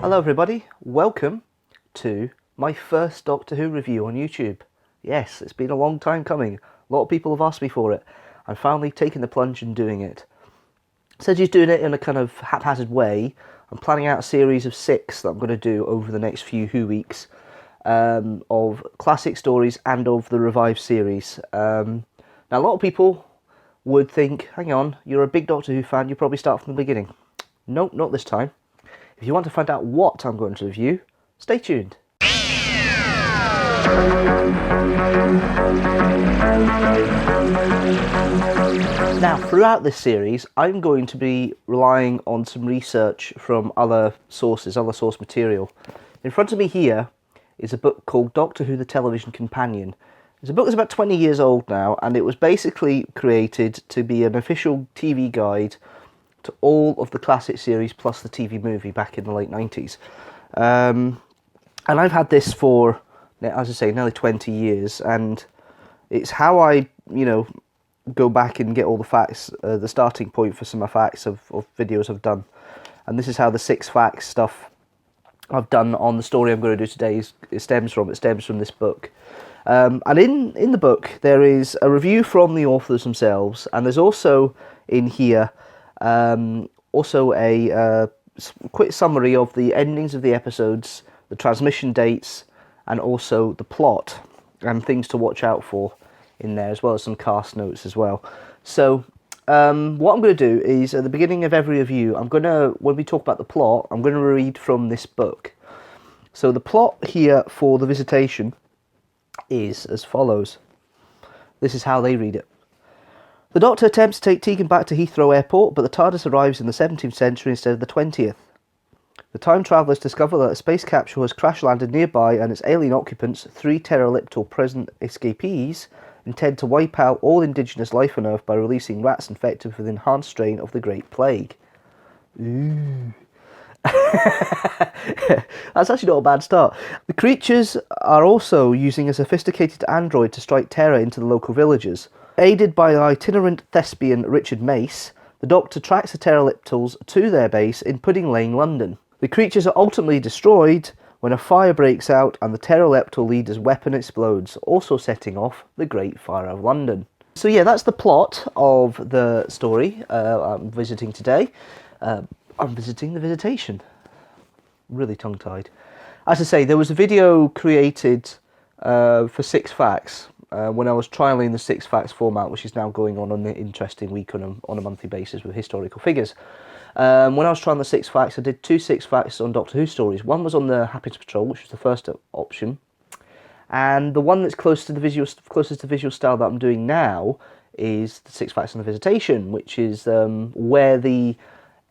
Hello everybody, welcome to my first Doctor Who review on YouTube. Yes, it's been a long time coming. A lot of people have asked me for it. I'm finally taking the plunge and doing it. Said he's doing it in a kind of haphazard way. I'm planning out a series of 6 that I'm going to do over the next few Who weeks of classic stories and of the revived series. Now a lot of people would think, hang on, you're a big Doctor Who fan, you probably start from the beginning. Nope, not this time. If you want to find out what I'm going to review, stay tuned. Now, throughout this series, I'm going to be relying on some research from other sources, other source material. In front of me here is a book called Doctor Who: The Television Companion. It's a book that's about 20 years old now, and it was basically created to be an official TV guide to all of the classic series plus the TV movie back in the late 90s. And I've had this for, as I say, nearly 20 years, and it's how I, go back and get all the facts, the starting point for some of the facts of videos I've done. And this is how the 6 facts stuff I've done on the story I'm going to do today stems from this book. And in the book there is a review from the authors themselves, and there's also in here also a quick summary of the endings of the episodes, the transmission dates, and also the plot and things to watch out for in there, as well as some cast notes as well. So what I'm going to do is at the beginning of every review, when we talk about the plot, I'm going to read from this book. So the plot here for The Visitation is as follows. This is how they read it. The Doctor attempts to take Tegan back to Heathrow Airport, but the TARDIS arrives in the 17th century instead of the 20th. The time travellers discover that a space capsule has crash-landed nearby, and its alien occupants, 3 pterodactyl present escapees, intend to wipe out all indigenous life on Earth by releasing rats infected with an enhanced strain of the Great Plague. Ooh. That's actually not a bad start. The creatures are also using a sophisticated android to strike terror into the local villagers. Aided by itinerant thespian Richard Mace, the Doctor tracks the pterodactyls to their base in Pudding Lane, London. The creatures are ultimately destroyed when a fire breaks out and the pterodactyl leader's weapon explodes, also setting off the Great Fire of London. So yeah, that's the plot of the story I'm visiting today. I'm visiting The Visitation. Really tongue-tied. As I say, there was a video created for 6 facts when I was trialling the 6 facts format, which is now going on an interesting week on a monthly basis with historical figures. When I was trying the 6 facts, I did 2 6 facts on Doctor Who stories. One was on the Happiness Patrol, which was the first option, and the one that's closest to the visual style that I'm doing now is the 6 facts on The Visitation, which is where the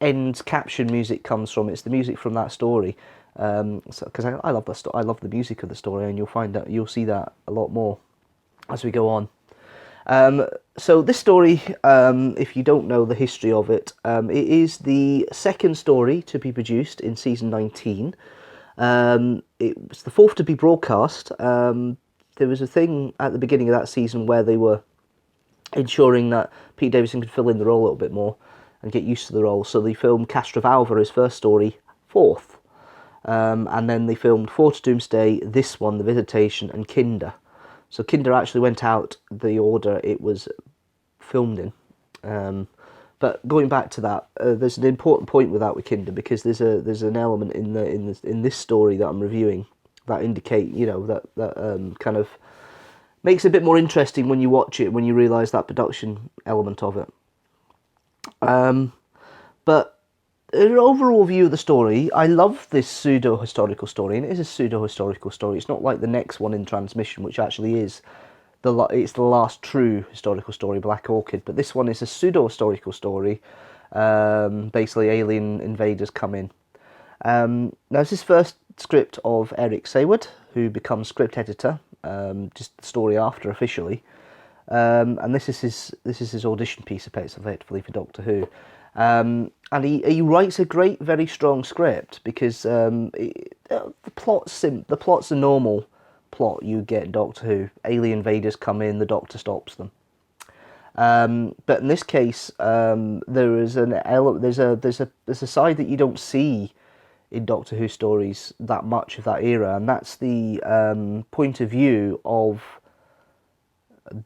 end caption music comes from. It's the music from that story, because I love that I love the music of the story, and you'll see that a lot more as we go on. So this story, if you don't know the history of it, it is the second story to be produced in season 19. It was the 4th to be broadcast. There was a thing at the beginning of that season where they were ensuring that Peter Davison could fill in the role a little bit more and get used to the role. So they filmed Castrovalva, his first story, 4th. And then they filmed 4 to Doomsday, this one, The Visitation, and Kinder. So Kinder actually went out the order it was filmed in. But going back to that, there's an important point with Kinder, because there's an element in this story that I'm reviewing that indicate, that kind of makes it a bit more interesting when you watch it, when you realise that production element of it. But an overall view of the story, I love this pseudo-historical story, and it is a pseudo-historical story. It's not like the next one in Transmission, which actually is it's the last true historical story, Black Orchid. But this one is a pseudo-historical story. Basically, alien invaders come in. Now, this is first script of Eric Sayward, who becomes script editor, just the story after officially. And this is his audition piece, effectively, for Doctor Who. And he writes a great, very strong script, because the plot's a normal plot you get in Doctor Who. Alien invaders come in, the Doctor stops them. But in this case, there is there's a side that you don't see in Doctor Who stories that much of that era, and that's the point of view of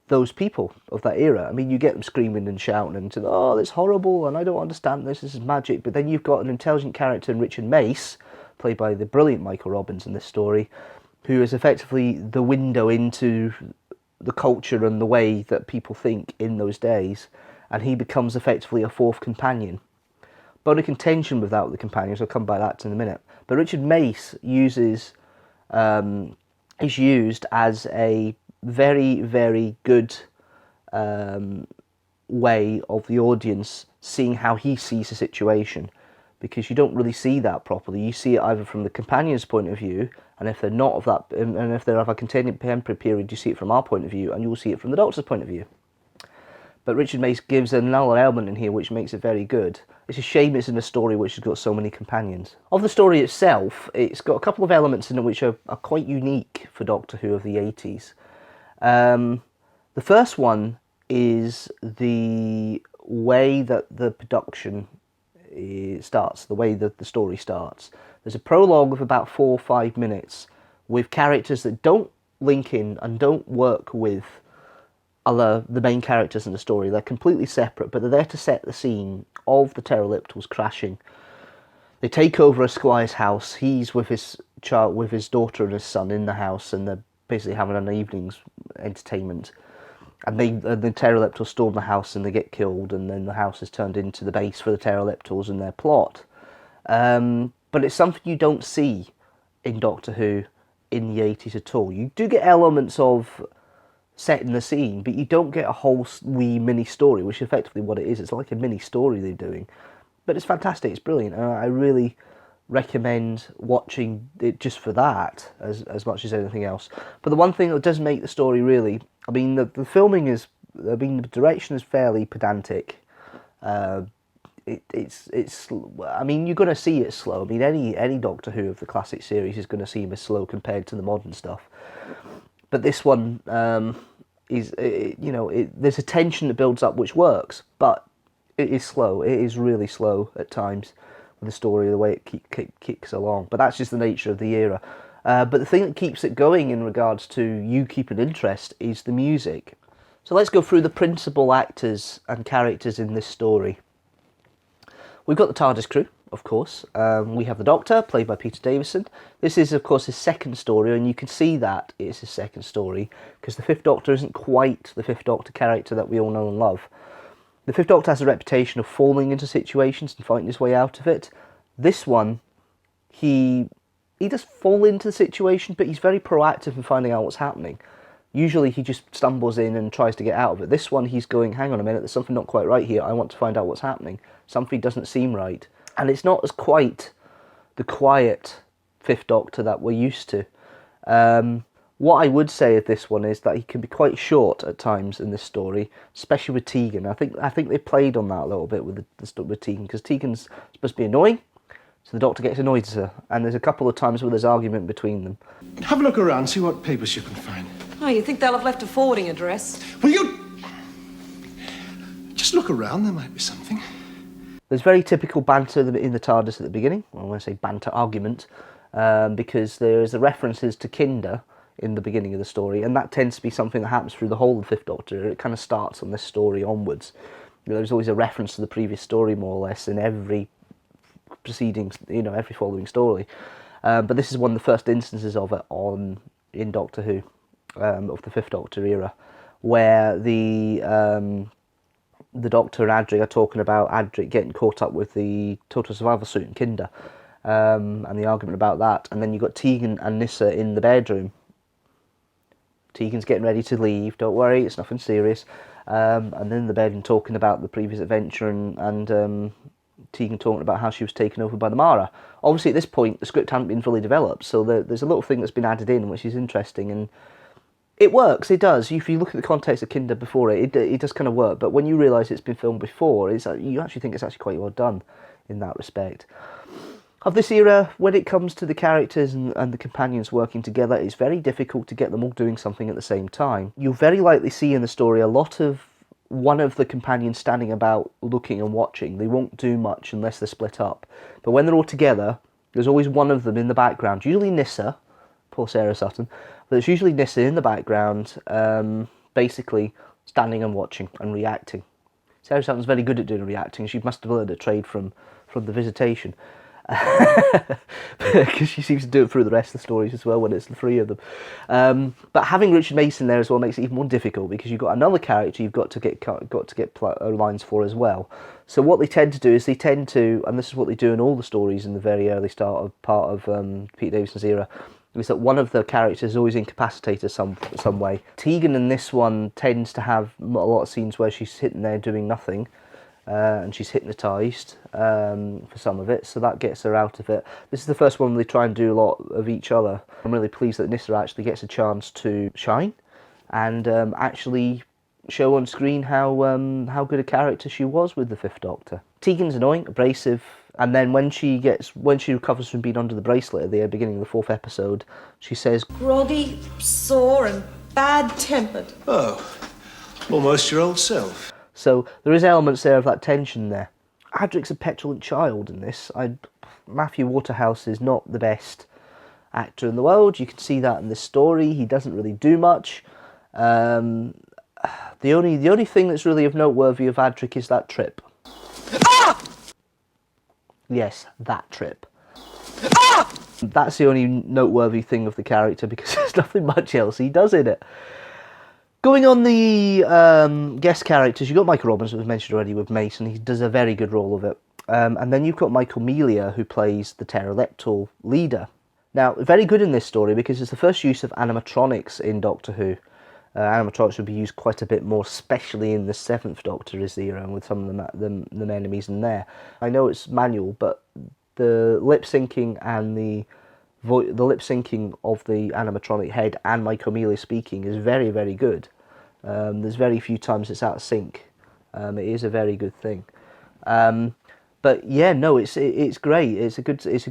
those people of that era. I mean, you get them screaming and shouting and saying, "Oh, it's horrible," and "I don't understand this. This is magic." But then you've got an intelligent character in Richard Mace, played by the brilliant Michael Robbins in this story, who is effectively the window into the culture and the way that people think in those days, and he becomes effectively a fourth companion. Bone of contention without the companions. I'll come back to that in a minute. But Richard Mace is used as a very, very good way of the audience seeing how he sees the situation, because you don't really see that properly. You see it either from the companion's point of view, and if they're not of that, and if they're of a contemporary period, you see it from our point of view, and you'll see it from the Doctor's point of view. But Richard Mace gives another element in here which makes it very good. It's a shame it's in a story which has got so many companions. Of the story itself, it's got a couple of elements in it which are quite unique for Doctor Who of the 80s. The first one is the way that the production starts, the way that the story starts. There's a prologue of about 4 or 5 minutes with characters that don't link in and don't work with the main characters in the story. They're completely separate, but they're there to set the scene of the pterodactyls crashing. They take over a squire's house. He's with his daughter and his son in the house, and they're basically having an evening's entertainment. And the pterodactyls storm the house and they get killed, and then the house is turned into the base for the pterodactyls and their plot. But it's something you don't see in Doctor Who in the 80s at all. You do get elements of setting the scene, but you don't get a whole wee mini story, which is effectively what it is. It's like a mini story they're doing, but it's fantastic. It's brilliant, and I really recommend watching it just for that as much as anything else. But the one thing that does make the story really, I mean, the filming is, I mean, the direction is fairly pedantic. It's I mean, you're going to see it slow. I mean, any Doctor Who of the classic series is going to seem as slow compared to the modern stuff. But this one there's a tension that builds up which works, but it is slow. It is really slow at times with the story, the way it kicks along. But that's just the nature of the era. But the thing that keeps it going in regards to you keeping interest is the music. So let's go through the principal actors and characters in this story. We've got the TARDIS crew, of course. We have the Doctor, played by Peter Davison. This is, of course, his second story, and you can see that it's his second story, because the Fifth Doctor isn't quite the Fifth Doctor character that we all know and love. The Fifth Doctor has a reputation of falling into situations and fighting his way out of it. This one, he does fall into the situation, but he's very proactive in finding out what's happening. Usually he just stumbles in and tries to get out of it. This one, he's going, hang on a minute, there's something not quite right here. I want to find out what's happening. Something doesn't seem right. And it's not as quite the quiet Fifth Doctor that we're used to. What I would say of this one is that he can be quite short at times in this story, especially with Tegan. I think they played on that a little bit with Tegan, because Tegan's supposed to be annoying, so the Doctor gets annoyed at her. And there's a couple of times where there's argument between them. Have a look around, see what papers you can find. Oh, you think they'll have left a forwarding address? Will you just look around? There might be something. There's very typical banter in the TARDIS at the beginning. Well, when I say banter, argument, because there's the references to Kinder in the beginning of the story, and that tends to be something that happens through the whole of the Fifth Doctor. It kind of starts on this story onwards. There's always a reference to the previous story, more or less, in every proceedings, every following story. But this is one of the first instances of it in Doctor Who, of the Fifth Doctor era, where the Doctor and Adric are talking about Adric getting caught up with the total survival suit in Kinder, and the argument about that. And then you've got Tegan and Nyssa in the bedroom. Tegan's getting ready to leave, don't worry, it's nothing serious. And then in the bedroom talking about the previous adventure, and Tegan talking about how she was taken over by the Mara. Obviously at this point the script hadn't been fully developed, so there's a little thing that's been added in which is interesting, and it works, it does. If you look at the context of Kinder before it does kind of work, but when you realise it's been filmed before, you actually think it's actually quite well done in that respect. Of this era, when it comes to the characters and the companions working together, it's very difficult to get them all doing something at the same time. You'll very likely see in the story a lot of one of the companions standing about looking and watching. They won't do much unless they're split up. But when they're all together, There's always one of them in the background, usually Nyssa, poor Sarah Sutton, but it's usually Nyssa in the background, basically standing and watching and reacting. Sarah Sutton's very good at doing reacting. She must have learned a trade from the Visitation. Because she seems to do it through the rest of the stories as well when it's the three of them. But having Richard Mason there as well makes it even more difficult because you've got another character you've got to get lines for as well. So what they tend to do is and this is what they do in all the stories in the very early part of Peter Davison's era, is that one of the characters is always incapacitated some way. Tegan in this one tends to have a lot of scenes where she's sitting there doing nothing. And she's hypnotised for some of it, so that gets her out of it. This is the first one where they try and do a lot of each other. I'm really pleased that Nyssa actually gets a chance to shine and actually show on screen how good a character she was with the Fifth Doctor. Tegan's annoying, abrasive, and then when she recovers from being under the bracelet at the beginning of the 4th episode, she says, Groggy, sore and bad-tempered. Oh, almost your old self. So there is elements there of that tension there. Adric's a petulant child in this. Matthew Waterhouse is not the best actor in the world. You can see that in this story. He doesn't really do much. The only thing that's really of noteworthy of Adric is that trip. Ah! Yes, that trip. Ah! That's the only noteworthy thing of the character because there's nothing much else he does in it. Going on the guest characters, you've got Michael Robbins, who was mentioned already with Mason. He does a very good role of it. And then you've got Michael Melia, who plays the pterodactyl leader. Now, very good in this story because it's the first use of animatronics in Doctor Who. Animatronics would be used quite a bit more, especially in the 7th Doctor's era and with some of the enemies in there. I know it's manual, but the lip syncing and the lip syncing of the animatronic head and Michael Melia speaking is very, very good. There's very few times it's out of sync. It is a very good thing. But yeah, no, it's great. It's a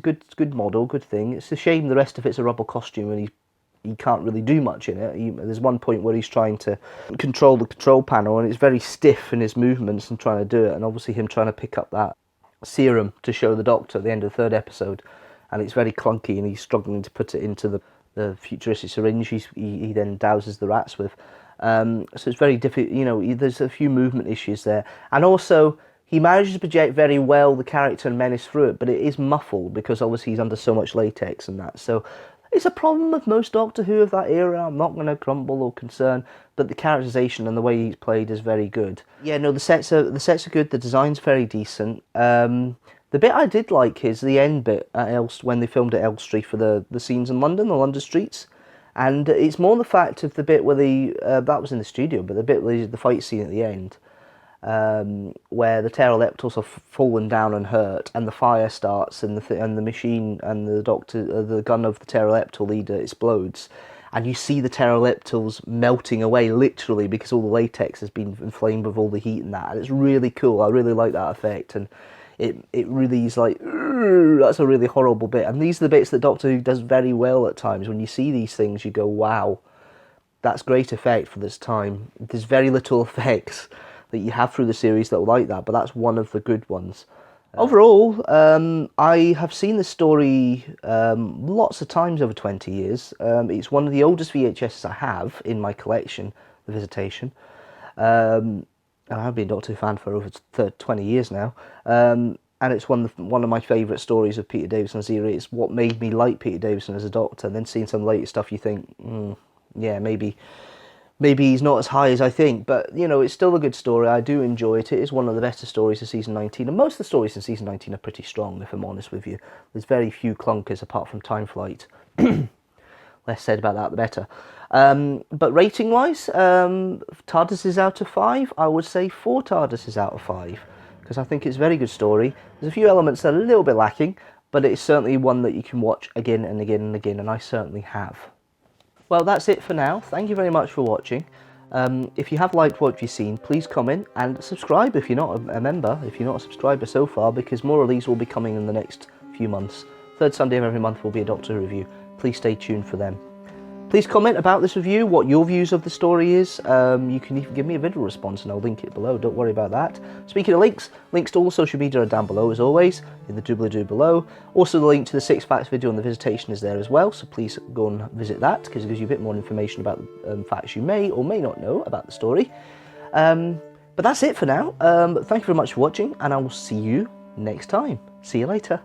good model, good thing. It's a shame the rest of it's a rubber costume and he can't really do much in it. There's one point where he's trying to control the control panel and it's very stiff in his movements and trying to do it, and obviously him trying to pick up that serum to show the Doctor at the end of the 3rd episode, and it's very clunky and he's struggling to put it into the futuristic syringe he then douses the rats with. So it's very difficult, there's a few movement issues there. And also, he manages to project very well the character and menace through it, but it is muffled because obviously he's under so much latex and that. So it's a problem with most Doctor Who of that era. I'm not going to grumble or concern, but the characterization and the way he's played is very good. Yeah, no, the sets are good. The design's very decent. The bit I did like is the end bit at when they filmed at Elstree for the scenes in London, the London streets. And it's more the fact of the bit where that was in the studio, but the bit where the fight scene at the end, where the pterodactyls are fallen down and hurt, and the fire starts, and the machine and the gun of the pterodactyl leader explodes, and you see the pterodactyls melting away literally because all the latex has been inflamed with all the heat and that. And it's really cool. I really like that effect, and it really is like, that's a really horrible bit. And these are the bits that Doctor Who does very well at times. When you see these things, you go, wow, that's great effect for this time. There's very little effects that you have through the series that are like that, but that's one of the good ones. Overall, I have seen the story lots of times over 20 years. It's one of the oldest VHSs I have in my collection, The Visitation. And I've been a Doctor Who fan for over 20 years now. And it's one of my favourite stories of Peter Davison's era. It's what made me like Peter Davison as a Doctor. And then seeing some later stuff, you think, yeah, maybe he's not as high as I think. But, it's still a good story. I do enjoy it. It is one of the better stories of Season 19. And most of the stories in Season 19 are pretty strong, if I'm honest with you. There's very few clunkers apart from Time Flight. Less said about that, the better. But rating-wise, TARDISes out of 5, I would say 4 TARDISes out of 5. Because I think it's a very good story. There's a few elements that are a little bit lacking, but it's certainly one that you can watch again and again and again, and I certainly have. Well, that's it for now. Thank you very much for watching. If you have liked what you've seen, please comment and subscribe if you're not a member, if you're not a subscriber so far, because more of these will be coming in the next few months. Third Sunday of every month will be a Doctor Who review. Please stay tuned for them. Please comment about this review, what your views of the story is. You can even give me a video response and I'll link it below, don't worry about that. Speaking of links to all the social media are down below as always, in the doobly-doo below. Also the link to the 6 facts video on the Visitation is there as well, so please go and visit that because it gives you a bit more information about facts you may or may not know about the story. But that's it for now. Thank you very much for watching and I will see you next time. See you later.